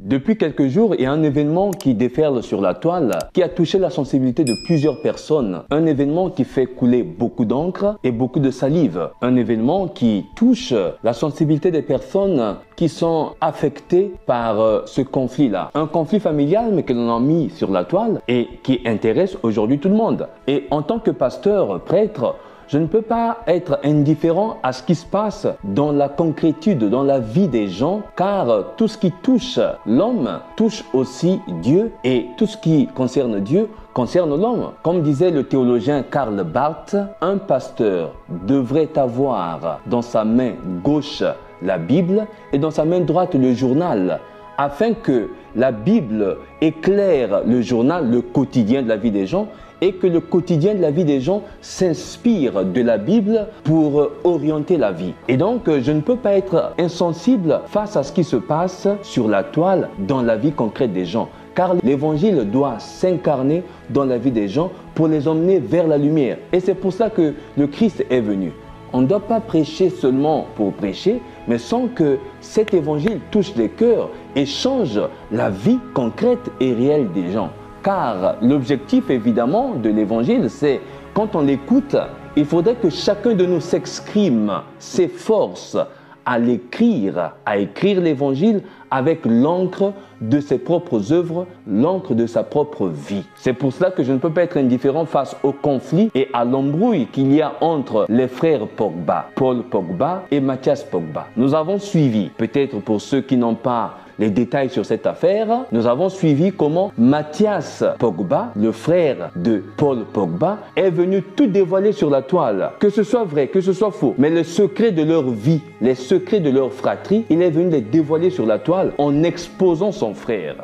Depuis quelques jours, il y a un événement qui déferle sur la toile, qui a touché la sensibilité de plusieurs personnes. Un événement qui fait couler beaucoup d'encre et beaucoup de salive. Un événement qui touche la sensibilité des personnes qui sont affectées par ce conflit-là. Un conflit familial, mais que l'on a mis sur la toile et qui intéresse aujourd'hui tout le monde. Et en tant que pasteur, prêtre, je ne peux pas être indifférent à ce qui se passe dans la concrétude, dans la vie des gens, car tout ce qui touche l'homme touche aussi Dieu, et tout ce qui concerne Dieu concerne l'homme. Comme disait le théologien Karl Barth, un pasteur devrait avoir dans sa main gauche la Bible et dans sa main droite le journal, afin que la Bible éclaire le journal, le quotidien de la vie des gens, et que le quotidien de la vie des gens s'inspire de la Bible pour orienter la vie. Et donc, je ne peux pas être insensible face à ce qui se passe sur la toile dans la vie concrète des gens, car l'évangile doit s'incarner dans la vie des gens pour les emmener vers la lumière. Et c'est pour ça que le Christ est venu. On ne doit pas prêcher seulement pour prêcher, mais sans que cet évangile touche les cœurs et change la vie concrète et réelle des gens. Car l'objectif évidemment de l'évangile, c'est quand on l'écoute, il faudrait que chacun de nous s'exprime, s'efforce à l'écrire, à écrire l'évangile avec l'encre de ses propres œuvres, l'encre de sa propre vie. C'est pour cela que je ne peux pas être indifférent face au conflit et à l'embrouille qu'il y a entre les frères Pogba, Paul Pogba et Mathias Pogba. Nous avons suivi, peut-être pour ceux qui n'ont pas les détails sur cette affaire, nous avons suivi comment Mathias Pogba, le frère de Paul Pogba, est venu tout dévoiler sur la toile. Que ce soit vrai, que ce soit faux, mais les secrets de leur vie, les secrets de leur fratrie, il est venu les dévoiler sur la toile en exposant son frère.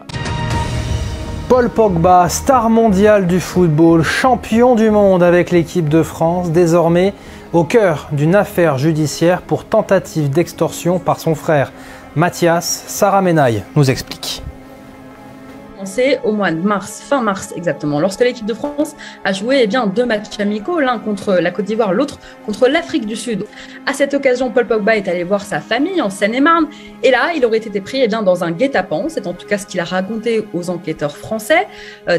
Paul Pogba, star mondial du football, champion du monde avec l'équipe de France, désormais au cœur d'une affaire judiciaire pour tentative d'extorsion par son frère. Mathias, Sarah Menaille nous explique. C'est au mois de mars, fin mars exactement, lorsque l'équipe de France a joué deux matchs amicaux, l'un contre la Côte d'Ivoire, l'autre contre l'Afrique du Sud. À cette occasion, Paul Pogba est allé voir sa famille en Seine-et-Marne et là, il aurait été pris dans un guet-apens, c'est en tout cas ce qu'il a raconté aux enquêteurs français.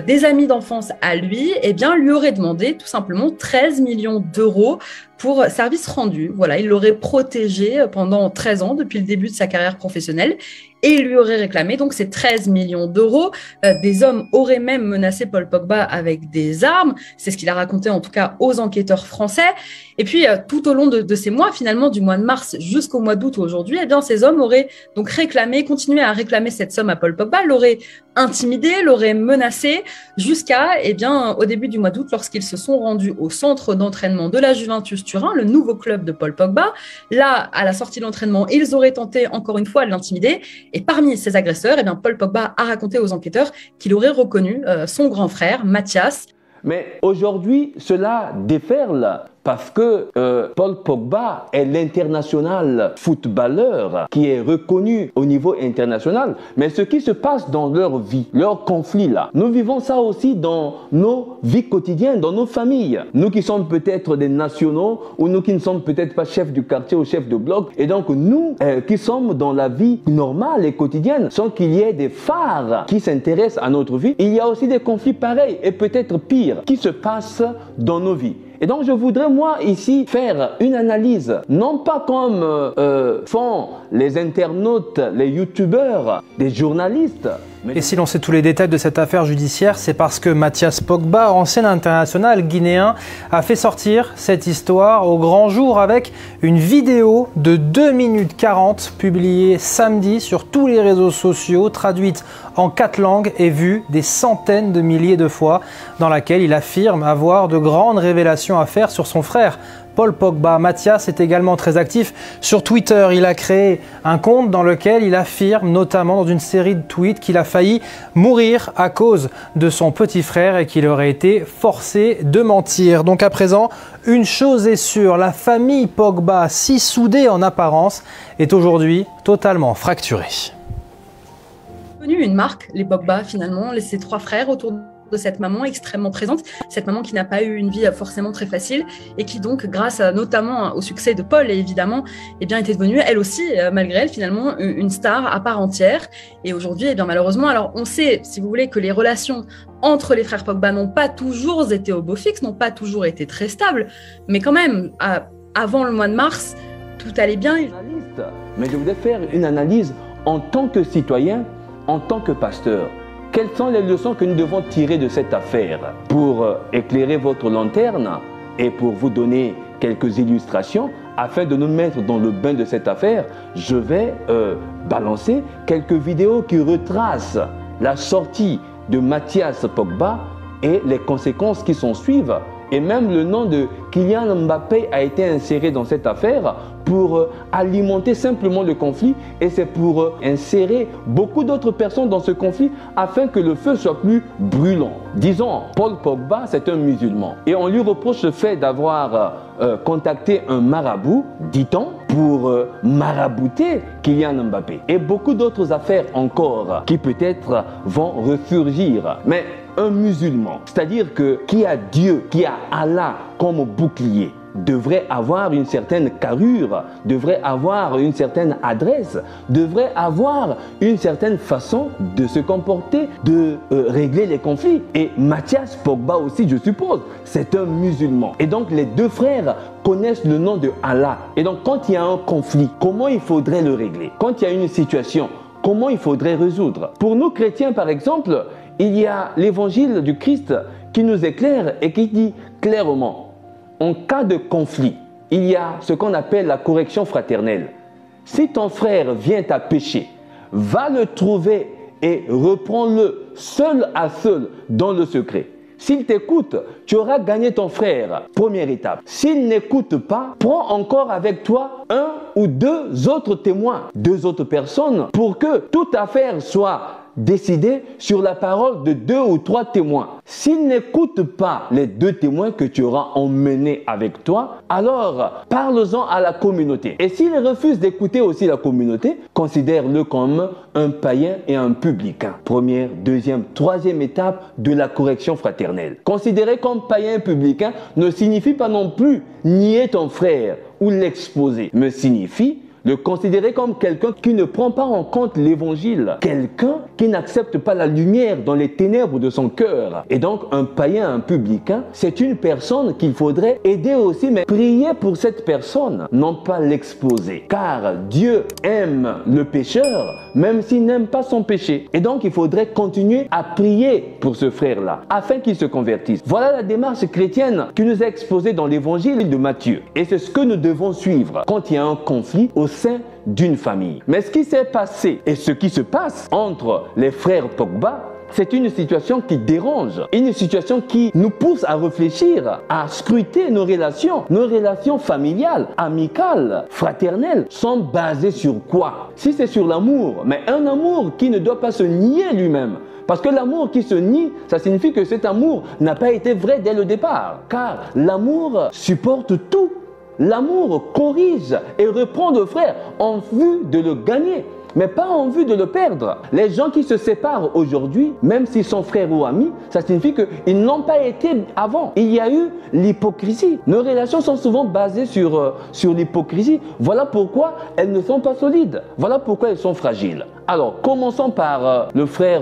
Des amis d'enfance à lui lui auraient demandé tout simplement 13 millions d'euros pour service rendu. Voilà, il l'aurait protégé pendant 13 ans depuis le début de sa carrière professionnelle et il lui aurait réclamé donc ces 13 millions d'euros. Des hommes auraient même menacé Paul Pogba avec des armes. C'est ce qu'il a raconté en tout cas aux enquêteurs français. Et puis, tout au long de ces mois, finalement, du mois de mars jusqu'au mois d'août aujourd'hui, ces hommes auraient donc continué à réclamer cette somme à Paul Pogba, l'auraient intimidé, l'auraient menacé jusqu'à, au début du mois d'août, lorsqu'ils se sont rendus au centre d'entraînement de la Juventus Turin, le nouveau club de Paul Pogba. Là, à la sortie de l'entraînement, ils auraient tenté encore une fois de l'intimider. Et parmi ces agresseurs, Paul Pogba a raconté aux enquêteurs qu'il aurait reconnu son grand frère, Mathias. Mais aujourd'hui, cela déferle parce que Paul Pogba est l'international footballeur qui est reconnu au niveau international. Mais ce qui se passe dans leur vie, leur conflit là, nous vivons ça aussi dans nos vies quotidiennes, dans nos familles. Nous qui sommes peut-être des nationaux ou nous qui ne sommes peut-être pas chefs du quartier ou chefs de bloc. Et donc nous qui sommes dans la vie normale et quotidienne, sans qu'il y ait des phares qui s'intéressent à notre vie, il y a aussi des conflits pareils et peut-être pires qui se passent dans nos vies. Et donc je voudrais moi ici faire une analyse, non pas comme font les internautes, les youtubeurs, des journalistes. Et si l'on sait tous les détails de cette affaire judiciaire, c'est parce que Mathias Pogba, ancien international guinéen, a fait sortir cette histoire au grand jour avec une vidéo de 2 minutes 40 publiée samedi sur tous les réseaux sociaux, traduite en 4 langues et vue des centaines de milliers de fois, dans laquelle il affirme avoir de grandes révélations à faire sur son frère. Paul Pogba. Mathias est également très actif sur Twitter. Il a créé un compte dans lequel il affirme, notamment dans une série de tweets, qu'il a failli mourir à cause de son petit frère et qu'il aurait été forcé de mentir. Donc à présent, une chose est sûre, la famille Pogba, si soudée en apparence, est aujourd'hui totalement fracturée. Une marque, les Pogba finalement, ces 3 frères autour de cette maman extrêmement présente, cette maman qui n'a pas eu une vie forcément très facile et qui donc, grâce notamment au succès de Paul, évidemment, eh bien, était devenue elle aussi, malgré elle, finalement, une star à part entière. Et aujourd'hui, eh bien, malheureusement, alors on sait, si vous voulez, que les relations entre les frères Pogba n'ont pas toujours été au beau fixe, n'ont pas toujours été très stables, mais quand même, avant le mois de mars, tout allait bien. Mais je voudrais faire une analyse en tant que citoyen, en tant que pasteur. Quelles sont les leçons que nous devons tirer de cette affaire pour éclairer votre lanterne et pour vous donner quelques illustrations afin de nous mettre dans le bain de cette affaire? Je vais balancer quelques vidéos qui retracent la sortie de Mathias Pogba et les conséquences qui s'en suivent. Et même le nom de Kylian Mbappé a été inséré dans cette affaire pour alimenter simplement le conflit, et c'est pour insérer beaucoup d'autres personnes dans ce conflit afin que le feu soit plus brûlant. Disons, Paul Pogba, c'est un musulman et on lui reproche le fait d'avoir contacté un marabout, dit-on, pour marabouter Kylian Mbappé. Et beaucoup d'autres affaires encore qui peut-être vont ressurgir. Mais un musulman, c'est-à-dire que qui a Dieu, qui a Allah comme bouclier, devrait avoir une certaine carrure, devrait avoir une certaine adresse, devrait avoir une certaine façon de se comporter, de régler les conflits. Et Mathias Pogba aussi, je suppose, c'est un musulman. Et donc les deux frères connaissent le nom de Allah. Et donc quand il y a un conflit, comment il faudrait le régler? Quand il y a une situation, comment il faudrait résoudre? Pour nous chrétiens par exemple, il y a l'évangile du Christ qui nous éclaire et qui dit clairement: en cas de conflit, il y a ce qu'on appelle la correction fraternelle. Si ton frère vient à pécher, va le trouver et reprends-le seul à seul dans le secret. S'il t'écoute, tu auras gagné ton frère. Première étape. S'il n'écoute pas, prends encore avec toi un ou deux autres témoins, deux autres personnes, pour que toute affaire soit décidée sur la parole de deux ou trois témoins. S'il n'écoute pas les deux témoins que tu auras emmenés avec toi, alors parle-en à la communauté. Et s'il refuse d'écouter aussi la communauté, considère-le comme un païen et un publicain. Première, deuxième, troisième étape de la correction fraternelle. Considérer comme païen et publicain ne signifie pas non plus nier ton frère ou l'exposer, mais signifie le considérer comme quelqu'un qui ne prend pas en compte l'évangile, quelqu'un qui n'accepte pas la lumière dans les ténèbres de son cœur. Et donc un païen, un publicain, c'est une personne qu'il faudrait aider aussi, mais prier pour cette personne, non pas l'exposer. Car Dieu aime le pécheur, même s'il n'aime pas son péché. Et donc il faudrait continuer à prier pour ce frère-là, afin qu'il se convertisse. Voilà la démarche chrétienne qui nous est exposée dans l'évangile de Matthieu. Et c'est ce que nous devons suivre quand il y a un conflit au sein d'une famille. Mais ce qui s'est passé et ce qui se passe entre les frères Pogba, c'est une situation qui dérange, une situation qui nous pousse à réfléchir, à scruter nos relations familiales, amicales, fraternelles, sont basées sur quoi? Si c'est sur l'amour, mais un amour qui ne doit pas se nier lui-même. Parce que l'amour qui se nie, ça signifie que cet amour n'a pas été vrai dès le départ. Car l'amour supporte tout. L'amour corrige et reprend le frère en vue de le gagner, mais pas en vue de le perdre. Les gens qui se séparent aujourd'hui, même s'ils sont frères ou amis, ça signifie qu'ils n'ont pas été avant. Il y a eu l'hypocrisie. Nos relations sont souvent basées sur l'hypocrisie. Voilà pourquoi elles ne sont pas solides. Voilà pourquoi elles sont fragiles. Alors, commençons par le frère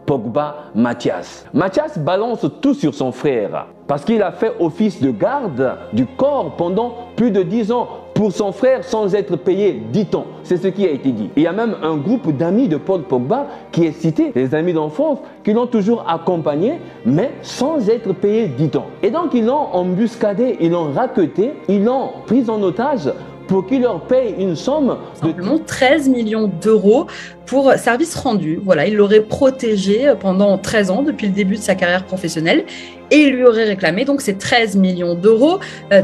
Pogba, Mathias. Mathias balance tout sur son frère parce qu'il a fait office de garde du corps pendant plus de 10 ans pour son frère sans être payé, dit-on. C'est ce qui a été dit. Il y a même un groupe d'amis de Paul Pogba qui est cité, les amis d'enfance, qui l'ont toujours accompagné, mais sans être payé, dit-on. Et donc ils l'ont embuscadé, ils l'ont raquetté, ils l'ont pris en otage pour qu'il leur paye une somme de simplement 13 millions d'euros pour service rendu. Voilà, il l'aurait protégé pendant 13 ans depuis le début de sa carrière professionnelle et il lui aurait réclamé donc ces 13 millions d'euros.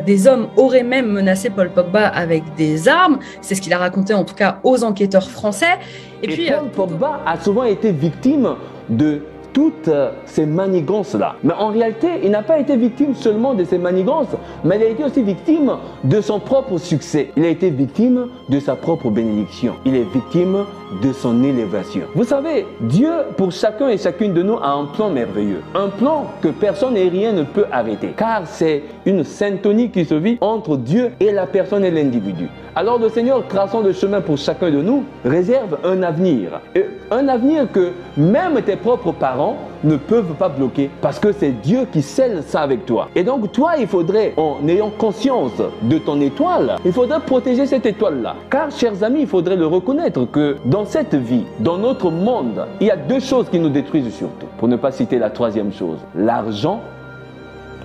Des hommes auraient même menacé Paul Pogba avec des armes. C'est ce qu'il a raconté en tout cas aux enquêteurs français. Et puis Paul Pogba a souvent été victime de toutes ces manigances-là. Mais en réalité, il n'a pas été victime seulement de ces manigances, mais il a été aussi victime de son propre succès. Il a été victime de sa propre bénédiction. Il est victime de son élévation. Vous savez, Dieu, pour chacun et chacune de nous, a un plan merveilleux. Un plan que personne et rien ne peut arrêter. Car c'est une syntonie qui se vit entre Dieu et la personne et l'individu. Alors le Seigneur, traçant le chemin pour chacun de nous, réserve un avenir. Et un avenir que même tes propres parents ne peuvent pas bloquer. Parce que c'est Dieu qui scelle ça avec toi. Et donc toi, il faudrait, en ayant conscience de ton étoile, il faudrait protéger cette étoile-là. Car, chers amis, il faudrait le reconnaître que dans cette vie, dans notre monde, il y a deux choses qui nous détruisent surtout. Pour ne pas citer la troisième chose, l'argent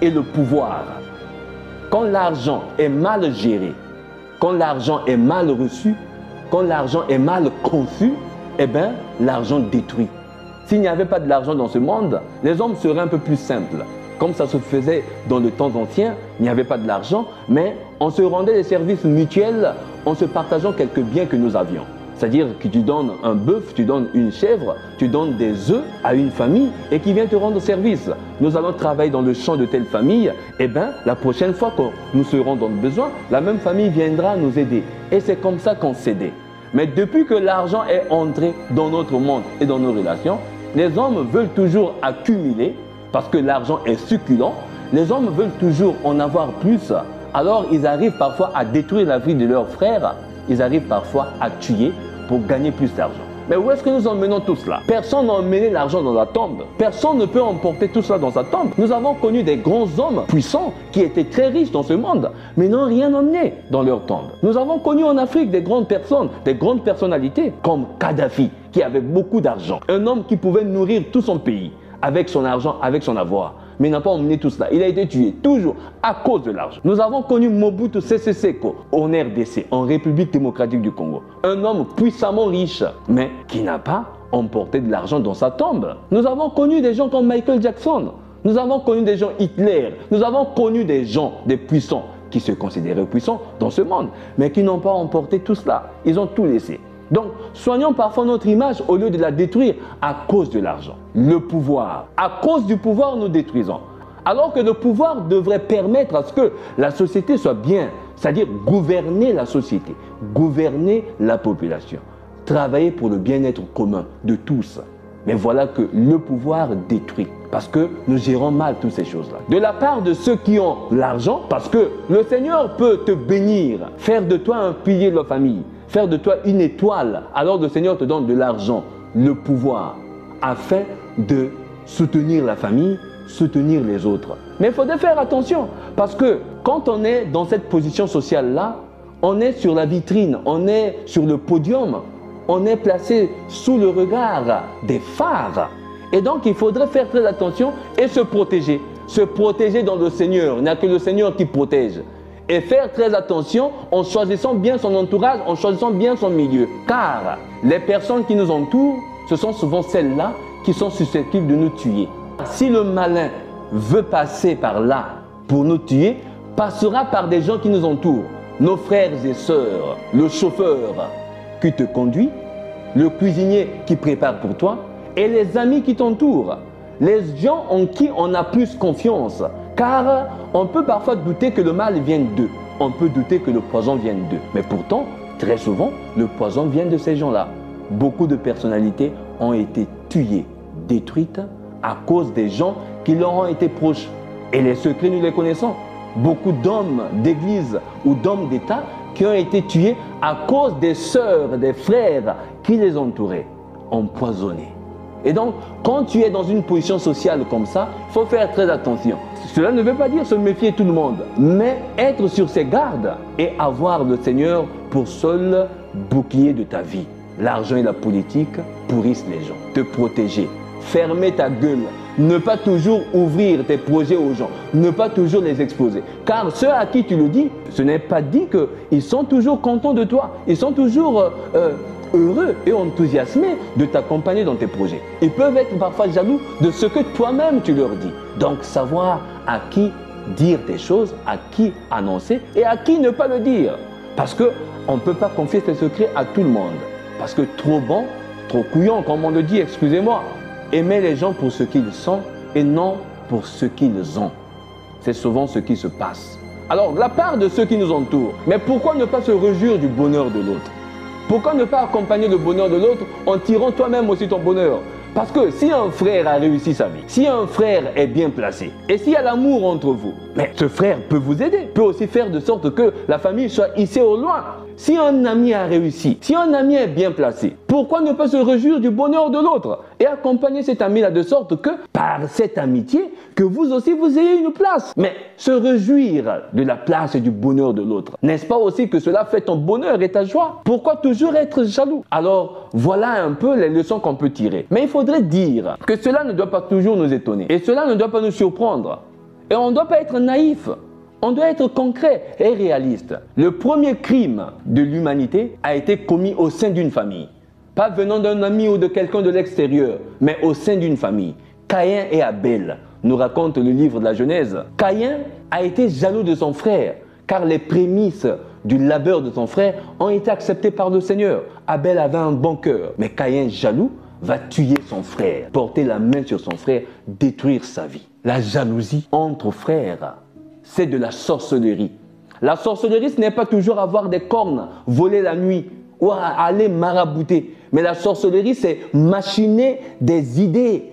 et le pouvoir. Quand l'argent est mal géré, quand l'argent est mal reçu, quand l'argent est mal conçu, eh bien, l'argent détruit. S'il n'y avait pas de l'argent dans ce monde, les hommes seraient un peu plus simples. Comme ça se faisait dans le temps ancien, il n'y avait pas de l'argent, mais on se rendait des services mutuels en se partageant quelques biens que nous avions. C'est-à-dire que tu donnes un bœuf, tu donnes une chèvre, tu donnes des œufs à une famille et qui vient te rendre service. Nous allons travailler dans le champ de telle famille, et bien la prochaine fois que nous serons dans le besoin, la même famille viendra nous aider. Et c'est comme ça qu'on s'aidait. Mais depuis que l'argent est entré dans notre monde et dans nos relations, les hommes veulent toujours accumuler parce que l'argent est succulent. Les hommes veulent toujours en avoir plus. Alors ils arrivent parfois à détruire la vie de leurs frères. Ils arrivent parfois à tuer pour gagner plus d'argent. Mais où est-ce que nous emmenons tout cela? Personne n'a emmené l'argent dans la tombe. Personne ne peut emporter tout cela dans sa tombe. Nous avons connu des grands hommes puissants qui étaient très riches dans ce monde, mais n'ont rien emmené dans leur tombe. Nous avons connu en Afrique des grandes personnes, des grandes personnalités, comme Kadhafi, qui avait beaucoup d'argent. Un homme qui pouvait nourrir tout son pays avec son argent, avec son avoir. Mais il n'a pas emmené tout cela. Il a été tué, toujours, à cause de l'argent. Nous avons connu Mobutu Sese Seko en RDC, en République démocratique du Congo. Un homme puissamment riche, mais qui n'a pas emporté de l'argent dans sa tombe. Nous avons connu des gens comme Michael Jackson. Nous avons connu des gens Hitler. Nous avons connu des gens, des puissants, qui se considéraient puissants dans ce monde, mais qui n'ont pas emporté tout cela. Ils ont tout laissé. Donc, soignons parfois notre image au lieu de la détruire à cause de l'argent. Le pouvoir. À cause du pouvoir, nous détruisons. Alors que le pouvoir devrait permettre à ce que la société soit bien, c'est-à-dire gouverner la société, gouverner la population, travailler pour le bien-être commun de tous. Mais voilà que le pouvoir détruit parce que nous gérons mal toutes ces choses-là. De la part de ceux qui ont l'argent, parce que le Seigneur peut te bénir, faire de toi un pilier de la famille, faire de toi une étoile, alors le Seigneur te donne de l'argent, le pouvoir, afin de soutenir la famille, soutenir les autres. Mais il faudrait faire attention, parce que quand on est dans cette position sociale-là, on est sur la vitrine, on est sur le podium, on est placé sous le regard des phares. Et donc il faudrait faire très attention et se protéger dans le Seigneur. Il n'y a que le Seigneur qui protège. Et faire très attention en choisissant bien son entourage, en choisissant bien son milieu. Car les personnes qui nous entourent, ce sont souvent celles-là qui sont susceptibles de nous tuer. Si le malin veut passer par là pour nous tuer, passera par des gens qui nous entourent. Nos frères et sœurs, le chauffeur qui te conduit, le cuisinier qui prépare pour toi et les amis qui t'entourent. Les gens en qui on a plus confiance. Car on peut parfois douter que le mal vienne d'eux. On peut douter que le poison vienne d'eux. Mais pourtant, très souvent, le poison vient de ces gens-là. Beaucoup de personnalités ont été tuées, détruites à cause des gens qui leur ont été proches. Et les secrets, nous les connaissons. Beaucoup d'hommes d'église ou d'hommes d'État qui ont été tués à cause des sœurs, des frères qui les entouraient, empoisonnés. Et donc, quand tu es dans une position sociale comme ça, il faut faire très attention. Cela ne veut pas dire se méfier tout le monde, mais être sur ses gardes et avoir le Seigneur pour seul bouclier de ta vie. L'argent et la politique pourrissent les gens. Te protéger, fermer ta gueule, ne pas toujours ouvrir tes projets aux gens, ne pas toujours les exposer. Car ceux à qui tu le dis, ce n'est pas dit qu'ils sont toujours contents de toi, ils sont toujours heureux et enthousiasmés de t'accompagner dans tes projets. Ils peuvent être parfois jaloux de ce que toi-même tu leur dis. Donc savoir à qui dire des choses, à qui annoncer et à qui ne pas le dire. Parce qu'on ne peut pas confier ses secrets à tout le monde. Parce que trop bon, trop couillon, comme on le dit, excusez-moi, Aimer les gens pour ce qu'ils sont et non pour ce qu'ils ont. C'est souvent ce qui se passe. Alors, de la part de ceux qui nous entourent, mais pourquoi ne pas se réjouir du bonheur de l'autre? Pourquoi ne pas accompagner le bonheur de l'autre en tirant toi-même aussi ton bonheur? Parce que si un frère a réussi sa vie, si un frère est bien placé, et s'il y a l'amour entre vous, mais ce frère peut vous aider, peut aussi faire de sorte que la famille soit hissée au loin. Si un ami a réussi, si un ami est bien placé, pourquoi ne pas se réjouir du bonheur de l'autre et accompagner cet ami-là de sorte que, par cette amitié, que vous aussi vous ayez une place. Mais se réjouir de la place et du bonheur de l'autre, n'est-ce pas aussi que cela fait ton bonheur et ta joie? Pourquoi toujours être jaloux? Alors, voilà un peu les leçons qu'on peut tirer. Mais il faudrait dire que cela ne doit pas toujours nous étonner et cela ne doit pas nous surprendre. Et on ne doit pas être naïf. On doit être concret et réaliste. Le premier crime de l'humanité a été commis au sein d'une famille. Pas venant d'un ami ou de quelqu'un de l'extérieur, mais au sein d'une famille. Caïn et Abel, nous raconte le livre de la Genèse. Caïn a été jaloux de son frère, car les prémices du labeur de son frère ont été acceptées par le Seigneur. Abel avait un bon cœur, mais Caïn, jaloux, va tuer son frère, porter la main sur son frère, détruire sa vie. La jalousie entre frères, c'est de la sorcellerie. La sorcellerie, ce n'est pas toujours avoir des cornes, voler la nuit ou aller marabouter. Mais la sorcellerie, c'est machiner des idées,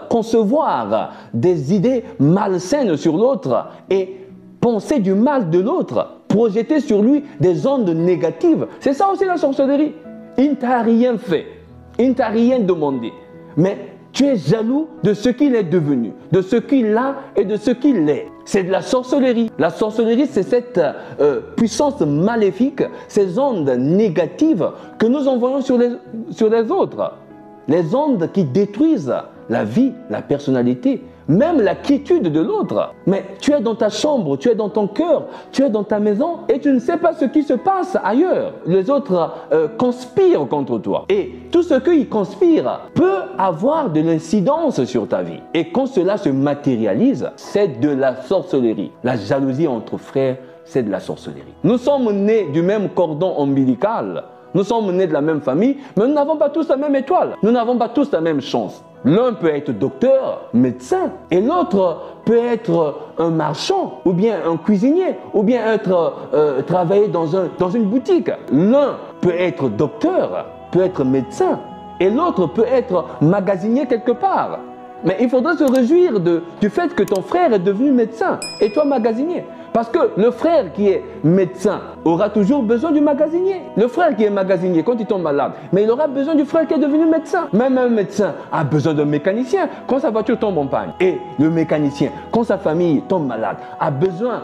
concevoir des idées malsaines sur l'autre et penser du mal de l'autre, projeter sur lui des ondes négatives. C'est ça aussi la sorcellerie. Il ne t'a rien fait, il ne t'a rien demandé. Mais tu es jaloux de ce qu'il est devenu, de ce qu'il a et de ce qu'il est. C'est de la sorcellerie. La sorcellerie, c'est cette puissance maléfique, ces ondes négatives que nous envoyons sur les autres. Les ondes qui détruisent la vie, la personnalité, même la quiétude de l'autre. Mais tu es dans ta chambre, tu es dans ton cœur, tu es dans ta maison et tu ne sais pas ce qui se passe ailleurs. Les autres conspirent contre toi. Et tout ce qu'ils conspirent peut avoir de l'incidence sur ta vie. Et quand cela se matérialise, c'est de la sorcellerie. La jalousie entre frères, c'est de la sorcellerie. Nous sommes nés du même cordon ombilical. Nous sommes nés de la même famille, mais nous n'avons pas tous la même étoile. Nous n'avons pas tous la même chance. L'un peut être docteur, médecin, et l'autre peut être un marchand, ou bien un cuisinier, ou bien travailler dans une boutique. L'un peut être docteur, peut être médecin, et l'autre peut être magasinier quelque part. Mais il faudrait se réjouir du fait que ton frère est devenu médecin, et toi magasinier. Parce que le frère qui est médecin aura toujours besoin du magasinier. Le frère qui est magasinier, quand il tombe malade, mais il aura besoin du frère qui est devenu médecin. Même un médecin a besoin d'un mécanicien quand sa voiture tombe en panne. Et le mécanicien, quand sa famille tombe malade, a besoin...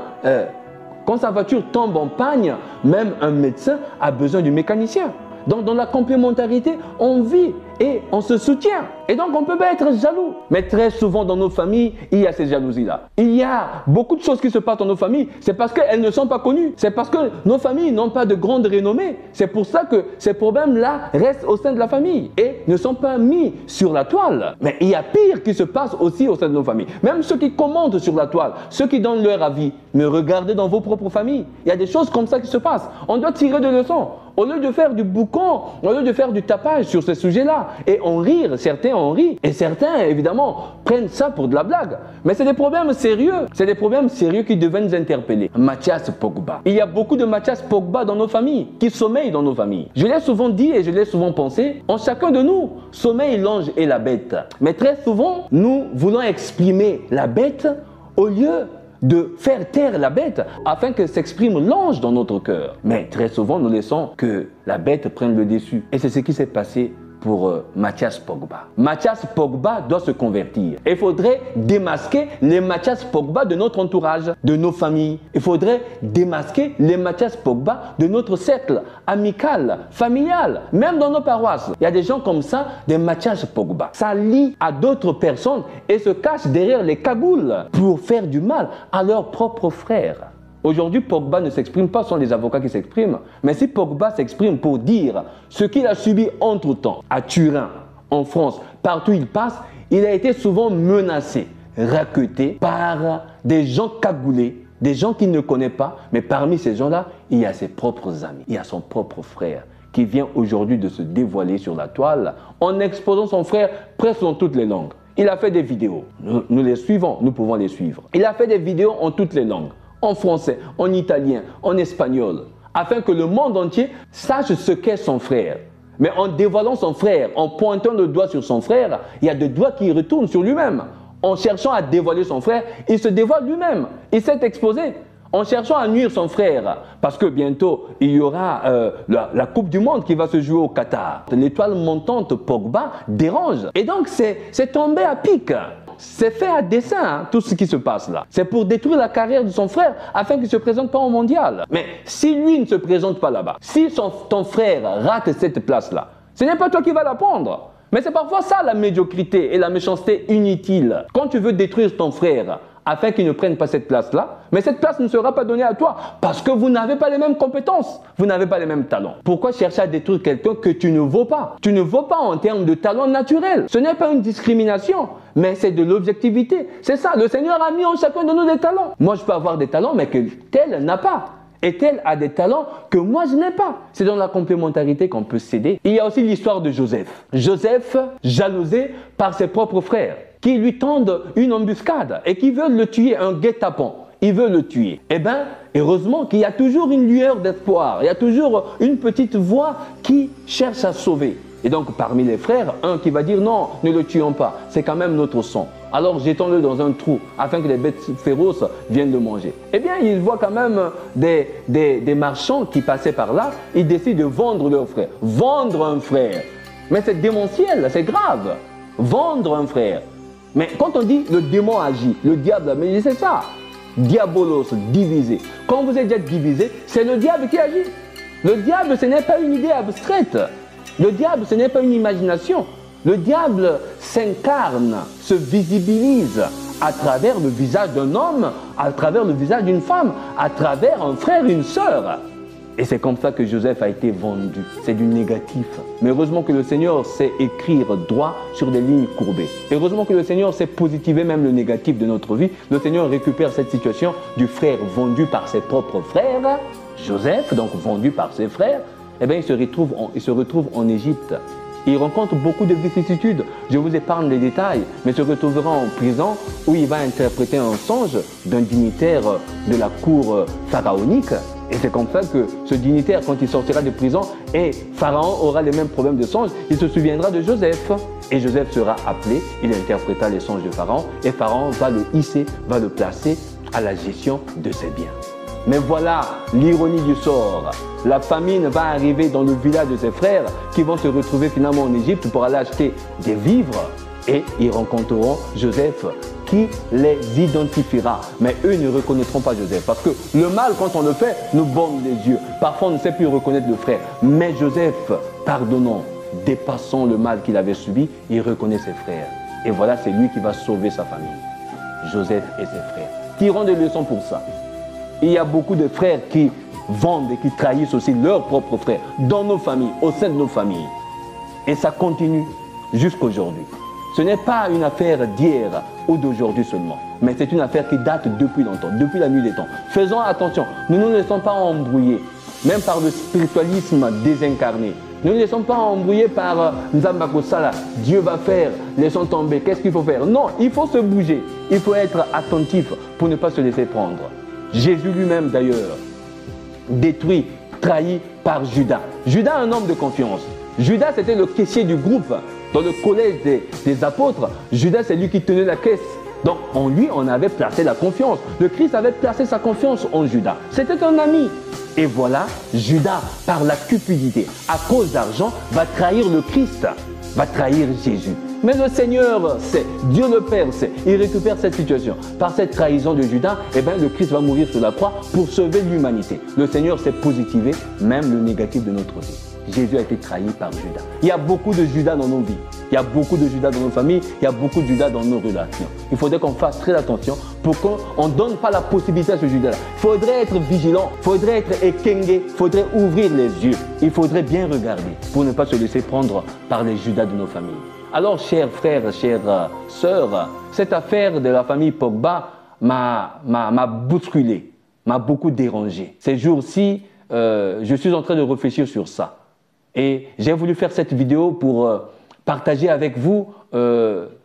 quand sa voiture tombe en panne, même un médecin a besoin du mécanicien. Donc dans la complémentarité, on vit et on se soutient. Et donc on ne peut pas être jaloux. Mais très souvent dans nos familles, il y a ces jalousies-là. Il y a beaucoup de choses qui se passent dans nos familles. C'est parce qu'elles ne sont pas connues. C'est parce que nos familles n'ont pas de grande renommée. C'est pour ça que ces problèmes-là restent au sein de la famille et ne sont pas mis sur la toile. Mais il y a pire qui se passe aussi au sein de nos familles. Même ceux qui commentent sur la toile, ceux qui donnent leur avis, mais regardez dans vos propres familles. Il y a des choses comme ça qui se passent. On doit tirer des leçons. Au lieu de faire du boucan, au lieu de faire du tapage sur ces sujets-là, et en rire, certains en rient, et certains, évidemment, prennent ça pour de la blague. Mais c'est des problèmes sérieux. C'est des problèmes sérieux qui devaient nous interpeller. Mathias Pogba. Il y a beaucoup de Mathias Pogba dans nos familles, qui sommeillent dans nos familles. Je l'ai souvent dit et je l'ai souvent pensé, en chacun de nous, sommeille l'ange et la bête. Mais très souvent, nous voulons exprimer la bête au lieu de faire taire la bête afin que s'exprime l'ange dans notre cœur. Mais très souvent, nous laissons que la bête prenne le dessus. Et c'est ce qui s'est passé pour Mathias Pogba. Mathias Pogba doit se convertir. Il faudrait démasquer les Mathias Pogba de notre entourage, de nos familles. Il faudrait démasquer les Mathias Pogba de notre cercle amical, familial, même dans nos paroisses. Il y a des gens comme ça, des Mathias Pogba. Ça lie à d'autres personnes et se cache derrière les cagoules pour faire du mal à leurs propres frères. Aujourd'hui, Pogba ne s'exprime pas, ce sont les avocats qui s'expriment. Mais si Pogba s'exprime pour dire ce qu'il a subi entre-temps, à Turin, en France, partout où il passe, il a été souvent menacé, raquetté par des gens cagoulés, des gens qu'il ne connaît pas. Mais parmi ces gens-là, il y a ses propres amis, il y a son propre frère qui vient aujourd'hui de se dévoiler sur la toile en exposant son frère presque dans toutes les langues. Il a fait des vidéos, nous les suivons, nous pouvons les suivre. Il a fait des vidéos en toutes les langues, en français, en italien, en espagnol, afin que le monde entier sache ce qu'est son frère. Mais en dévoilant son frère, en pointant le doigt sur son frère, il y a des doigts qui retournent sur lui-même. En cherchant à dévoiler son frère, il se dévoile lui-même, il s'est exposé. En cherchant à nuire son frère, parce que bientôt il y aura la Coupe du Monde qui va se jouer au Qatar. L'étoile montante Pogba dérange. Et donc c'est tombé à pic. C'est fait à dessein, hein, tout ce qui se passe là. C'est pour détruire la carrière de son frère afin qu'il ne se présente pas au mondial. Mais si lui ne se présente pas là-bas, si ton frère rate cette place-là, ce n'est pas toi qui vas la prendre. Mais c'est parfois ça la médiocrité et la méchanceté inutile. Quand tu veux détruire ton frère, afin qu'il ne prenne pas cette place-là, mais cette place ne sera pas donnée à toi parce que vous n'avez pas les mêmes compétences, vous n'avez pas les mêmes talents. Pourquoi chercher à détruire quelqu'un que tu ne vaux pas? Tu ne vaux pas en termes de talent naturel. Ce n'est pas une discrimination, mais c'est de l'objectivité. C'est ça, le Seigneur a mis en chacun de nous des talents. Moi, je peux avoir des talents, mais que tel n'a pas. Et tel a des talents que moi, je n'ai pas. C'est dans la complémentarité qu'on peut s'aider. Il y a aussi l'histoire de Joseph. Joseph, jalousé par ses propres frères, qui lui tendent une embuscade et qui veulent le tuer, un guet-apens. Ils veulent le tuer. Eh bien, heureusement qu'il y a toujours une lueur d'espoir. Il y a toujours une petite voix qui cherche à sauver. Et donc, parmi les frères, un qui va dire non, ne le tuons pas, c'est quand même notre sang. Alors, jetons-le dans un trou afin que les bêtes féroces viennent le manger. Eh bien, il voit quand même des marchands qui passaient par là. Ils décident de vendre leur frère. Vendre un frère. Mais c'est démentiel, c'est grave. Vendre un frère. Mais quand on dit le démon agit, le diable, mais c'est ça. Diabolos, divisé. Quand vous êtes déjà divisé, c'est le diable qui agit. Le diable, ce n'est pas une idée abstraite. Le diable, ce n'est pas une imagination. Le diable s'incarne, se visibilise à travers le visage d'un homme, à travers le visage d'une femme, à travers un frère, une sœur. Et c'est comme ça que Joseph a été vendu. C'est du négatif. Mais heureusement que le Seigneur sait écrire droit sur des lignes courbées. Heureusement que le Seigneur sait positiver même le négatif de notre vie. Le Seigneur récupère cette situation du frère vendu par ses propres frères. Joseph, donc vendu par ses frères, eh bien, il se retrouve en Égypte. Il rencontre beaucoup de vicissitudes. Je vous épargne les détails, mais se retrouvera en prison où il va interpréter un songe d'un dignitaire de la cour pharaonique. Et c'est comme ça que ce dignitaire, quand il sortira de prison, et Pharaon aura les mêmes problèmes de songe, il se souviendra de Joseph. Et Joseph sera appelé, il interprétera les songes de Pharaon, et Pharaon va le hisser, va le placer à la gestion de ses biens. Mais voilà l'ironie du sort. La famine va arriver dans le village de ses frères qui vont se retrouver finalement en Égypte pour aller acheter des vivres. Et ils rencontreront Joseph qui les identifiera. Mais eux ne reconnaîtront pas Joseph. Parce que le mal, quand on le fait, nous bande les yeux. Parfois, on ne sait plus reconnaître le frère. Mais Joseph, pardonnons, dépassant le mal qu'il avait subi, il reconnaît ses frères. Et voilà, c'est lui qui va sauver sa famille. Joseph et ses frères. Tirons des leçons pour ça. Il y a beaucoup de frères qui vendent et qui trahissent aussi leurs propres frères dans nos familles, au sein de nos familles. Et ça continue jusqu'aujourd'hui. Ce n'est pas une affaire d'hier ou d'aujourd'hui seulement, mais c'est une affaire qui date depuis longtemps, depuis la nuit des temps. Faisons attention, nous ne nous laissons pas embrouiller, même par le spiritualisme désincarné. Ne nous laissons pas embrouiller par Nzambakosala, Dieu va faire, laissons tomber, qu'est-ce qu'il faut faire? Non, il faut se bouger, il faut être attentif pour ne pas se laisser prendre. Jésus lui-même d'ailleurs, détruit, trahi par Judas. Judas, un homme de confiance. Judas, c'était le caissier du groupe. Dans le collège des apôtres, Judas, c'est lui qui tenait la caisse. Donc en lui, on avait placé la confiance. Le Christ avait placé sa confiance en Judas. C'était un ami. Et voilà, Judas, par la cupidité, à cause d'argent, va trahir le Christ, va trahir Jésus. Mais le Seigneur sait, Dieu le Père sait, il récupère cette situation. Par cette trahison de Judas, eh bien, le Christ va mourir sur la croix pour sauver l'humanité. Le Seigneur sait positiver même le négatif de notre vie. Jésus a été trahi par Judas. Il y a beaucoup de Judas dans nos vies. Il y a beaucoup de Judas dans nos familles. Il y a beaucoup de Judas dans nos relations. Il faudrait qu'on fasse très attention pour qu'on ne donne pas la possibilité à ce Judas-là. Il faudrait être vigilant. Il faudrait être ékengué. Il faudrait ouvrir les yeux. Il faudrait bien regarder pour ne pas se laisser prendre par les Judas de nos familles. Alors, chers frères, chères sœurs, cette affaire de la famille Pogba m'a bousculé, m'a beaucoup dérangé. Ces jours-ci, je suis en train de réfléchir sur ça. Et j'ai voulu faire cette vidéo pour partager avec vous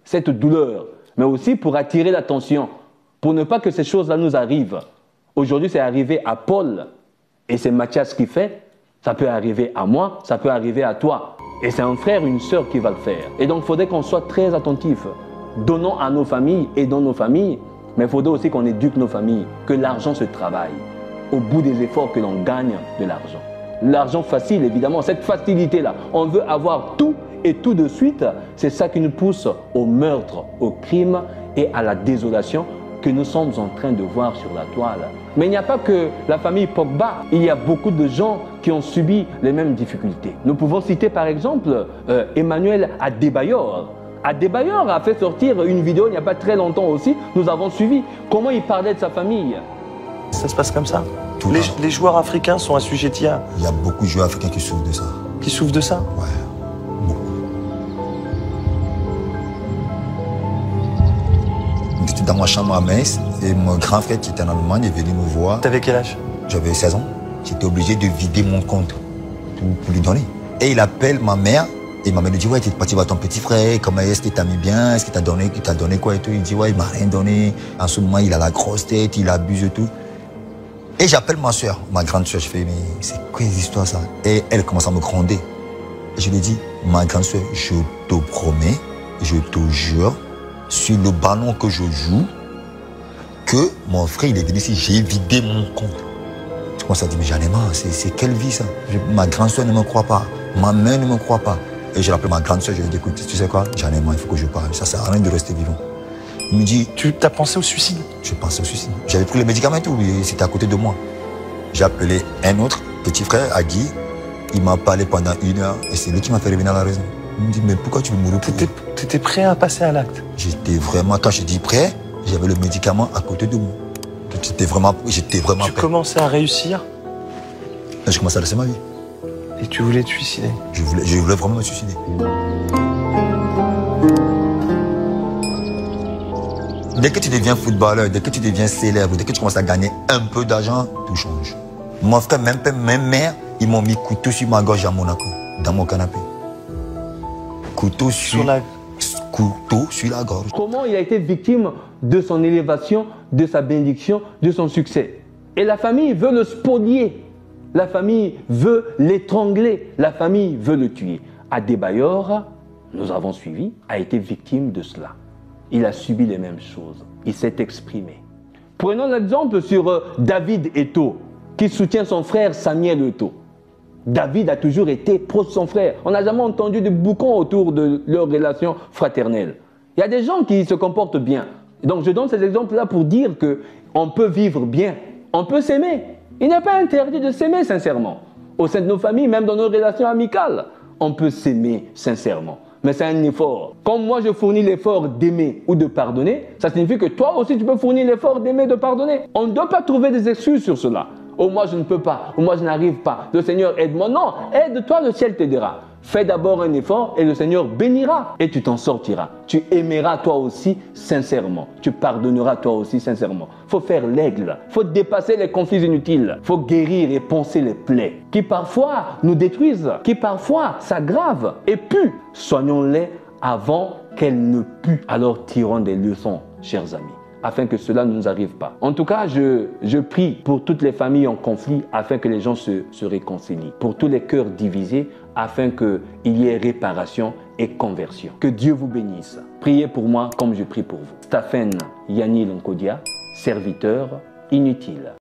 cette douleur, mais aussi pour attirer l'attention, pour ne pas que ces choses-là nous arrivent. Aujourd'hui, c'est arrivé à Paul et c'est Mathias qui fait. Ça peut arriver à moi, ça peut arriver à toi. Et c'est un frère, une sœur qui va le faire. Et donc, il faudrait qu'on soit très attentif. Donnons à nos familles, aidons nos familles, mais il faudrait aussi qu'on éduque nos familles, que l'argent se travaille au bout des efforts que l'on gagne de l'argent. L'argent facile, évidemment, cette facilité-là, on veut avoir tout et tout de suite, c'est ça qui nous pousse au meurtre, au crime et à la désolation que nous sommes en train de voir sur la toile. Mais il n'y a pas que la famille Pogba, il y a beaucoup de gens qui ont subi les mêmes difficultés. Nous pouvons citer par exemple Emmanuel Adebayor. Adebayor a fait sortir une vidéo il n'y a pas très longtemps aussi, nous avons suivi comment il parlait de sa famille. Ça se passe comme ça. Les joueurs africains sont assujettis à... Il y a beaucoup de joueurs africains qui souffrent de ça. Qui souffrent de ça? Ouais, beaucoup. J'étais dans ma chambre à Metz et mon grand frère qui était en Allemagne est venu me voir. T'avais quel âge? J'avais 16 ans. J'étais obligé de vider mon compte pour lui donner. Et il appelle ma mère et ma mère lui dit « Ouais, tu es parti voir ton petit frère, comment est-ce qu'il t'a mis bien, est-ce qu'il t'a donné quoi et tout ?» Il dit « Ouais, il m'a rien donné. En ce moment, il a la grosse tête, il abuse et tout. » Et j'appelle ma soeur, ma grande soeur, je fais, mais c'est quoi les histoires ça? Et elle commence à me gronder. Et je lui dis, ma grande soeur, je te promets, je te jure, sur le ballon que je joue, que mon frère, il est venu ici, j'ai vidé mon compte. Je commence à dire, mais j'en ai marre, c'est quelle vie ça? Ma grande soeur ne me croit pas, ma mère ne me croit pas. Et je l'appelle ma grande soeur, je lui dis, écoute, tu sais quoi, j'en ai marre, il faut que je parle, ça sert à rien de rester vivant. Il me dit... Tu t'as pensé au suicide? Je pensais au suicide. J'avais pris les médicaments et tout, c'était à côté de moi. J'ai appelé un autre petit frère, Agui. Il m'a parlé pendant 1 heure et c'est lui qui m'a fait revenir à la raison. Il me dit, mais pourquoi tu veux mourir? T'étais prêt à passer à l'acte? J'étais vraiment, quand je dis prêt, j'avais le médicament à côté de moi. J'étais vraiment prêt. Tu commençais à réussir? Et je commençais à laisser ma vie. Et tu voulais te suicider? Je voulais vraiment me suicider. Dès que tu deviens footballeur, dès que tu deviens célèbre, dès que tu commences à gagner un peu d'argent, tout change. Mon frère, même mère, ils m'ont mis couteau sur ma gorge à Monaco, dans mon canapé. Couteau sur la gorge. Comment il a été victime de son élévation, de sa bénédiction, de son succès. Et la famille veut le spolier. La famille veut l'étrangler. La famille veut le tuer. Adebayor, nous avons suivi, a été victime de cela. Il a subi les mêmes choses. Il s'est exprimé. Prenons l'exemple sur David Eto'o, qui soutient son frère Samuel Eto'o. David a toujours été proche de son frère. On n'a jamais entendu de boucan autour de leur relation fraternelle. Il y a des gens qui se comportent bien. Donc je donne ces exemples-là pour dire qu'on peut vivre bien, on peut s'aimer. Il n'est pas interdit de s'aimer sincèrement. Au sein de nos familles, même dans nos relations amicales, on peut s'aimer sincèrement. Mais c'est un effort. Comme moi, je fournis l'effort d'aimer ou de pardonner, ça signifie que toi aussi, tu peux fournir l'effort d'aimer et de pardonner. On ne doit pas trouver des excuses sur cela. Oh, moi, je ne peux pas. Ou moi, je n'arrive pas. Le Seigneur aide-moi. Non, aide-toi, le ciel t'aidera. Fais d'abord un effort et le Seigneur bénira. Et tu t'en sortiras. Tu aimeras toi aussi sincèrement. Tu pardonneras toi aussi sincèrement. Il faut faire l'aigle. Il faut dépasser les conflits inutiles. Il faut guérir et poncer les plaies qui parfois nous détruisent, qui parfois s'aggravent et puent. Soignons-les avant qu'elles ne puent. Alors tirons des leçons, chers amis, afin que cela ne nous arrive pas. En tout cas, je prie pour toutes les familles en conflit afin que les gens se réconcilient. Pour tous les cœurs divisés afin qu'il y ait réparation et conversion. Que Dieu vous bénisse. Priez pour moi comme je prie pour vous. Stephen Yanni Lonkodia, serviteur inutile.